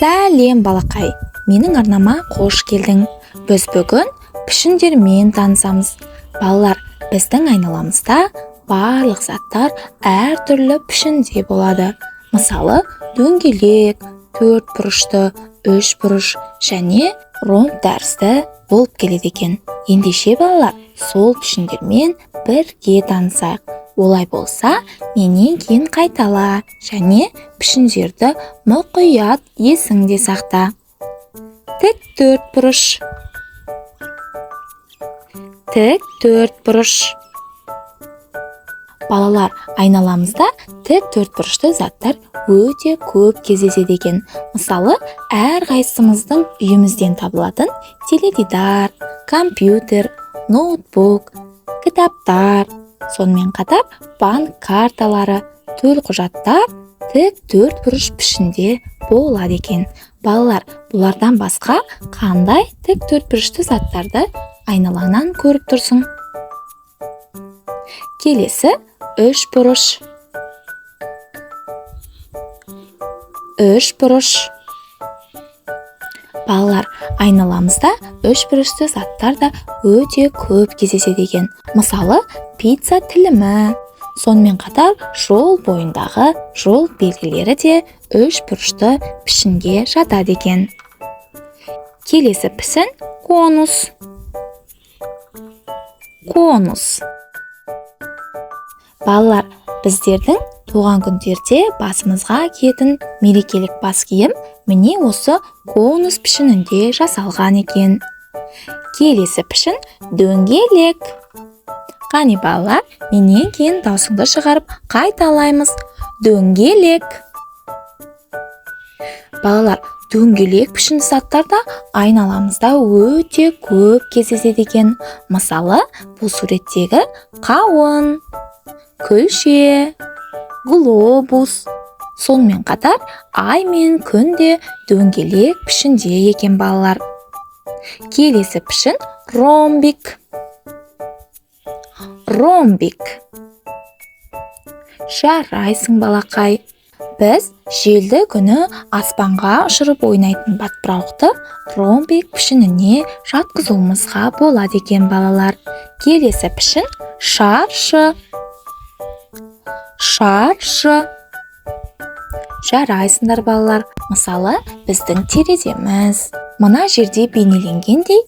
Сәлем балақай, менің арнама қош келдің. Біз бүгін пішіндермен танысамыз. Балалар, біздің айналамызда барлық заттар әртүрлі пішінде болады. Мысалы, дөңгелек, төрт бұрышты, үш бұрыш және ромб тәрізді болып келеді екен. Ендеше балалар, сол пішіндермен бірге танысайық. Олай болса, менен кейін қайтала және пішіндерді мұқият есіңде сақта. Тік төрт бұрыш. Тік төрт бұрыш. Балалар, айналамызда тік төрт бұрышты заттар өте көп кездеседі екен. Мысалы, әрқайсымыздың үйімізден табылатын теледидар, компьютер, ноутбук, кітаптар, сонымен қатар банк карталары, төлқұжаттар тік төрт бұрыш пішінде болады екен. Балалар, бұлардан басқа қандай тік төрт бұрышты заттарды айналаңнан көріп тұрсың? Келесі үш бұрыш. Үш бұрыш. Балалар, айналамызда үш бұрышты заттар да өте көп кездеседі екен. Мысалы, пицца тілімі, сонымен қатар жол бойындағы жол белгілері де үш бұрышты пішінге жатады екен. Келесі пішін конус. Конус. Балалар, біздердің туған күндерде басымызға киетін мерекелік бас киім міне осы конус пішінінде жасалған екен. Келесі пішін дөңгелек. Қане балалар, менен кейін даусыңды шығарып қайталаймыз. Дөңгелек. Балалар, дөңгелек пішінді заттар да айналамызда өте көп кездеседі екен. Мысалы, бұл суреттегі қауын, күлше, глобус, сонымен қатар ай мен күн де дөңгелек пішінде екен балалар. Келесі пішін ромбик. Ромбик. Жарайсың балақай. Біз желді күні аспанға ұшырып ойнайтын батпырауықты ромбик пішініне жатқызуымызға болады екен балалар. Келесі пішін шаршы. Шаршы. Жарайсыңдар балалар. Мысалы, біздің тереземіз. Мына жерде бейнеленгендей,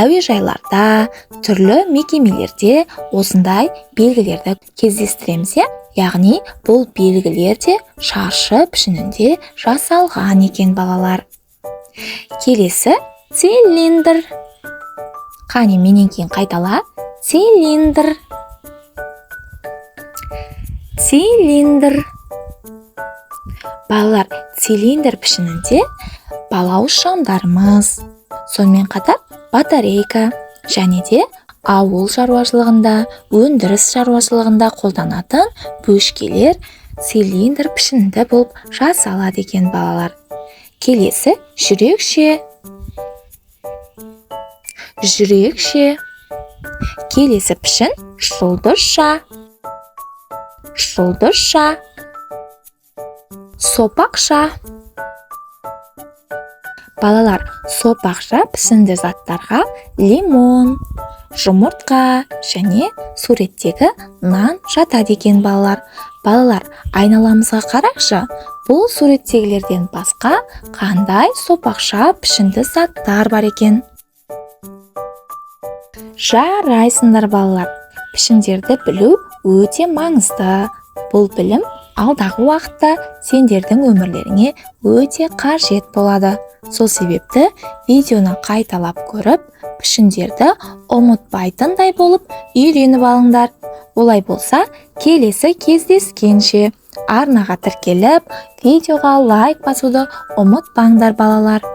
әуежайларда, түрлі мекемелерде осындай белгілерді кездестіреміз. Яғни, бұл белгілер де шаршы пішінінде жасалған екен балалар. Келесі цилиндр. Қане менен кейін қайтала. Цилиндр. Цилиндр. Балалар, цилиндр пішінінде балауыз шамдарымыз, сонымен қатар батарейка және де ауыл шаруашылығында, өндіріс шаруашылығында қолданатын бөшкелер цилиндр пішінді болып жасалады екен балалар. Келесі жүрекше. Жүрекше. Келесі пішін жұлдызша. Жұлдызша. Сопақша. Балалар, сопақша пішінді заттарға лимон, жұмыртқа және суреттегі нан жатады екен балалар. Балалар, айналамызға қарақшы, бұл суреттегілерден басқа қандай сопақша пішінді заттар бар екен? Жарайсыңдар балалар. Пішіндерді білу өте маңызды. Бұл білім алдағы уақытта сендердің өмірлеріңе өте қажет болады. Сол себепті видеоны қайталап көріп, пішіндерді ұмытпайтындай болып үйреніп алыңдар. Олай болса, келесі кездескенше арнаға тіркеліп, видеоға лайк басуды ұмытпаңдар балалар.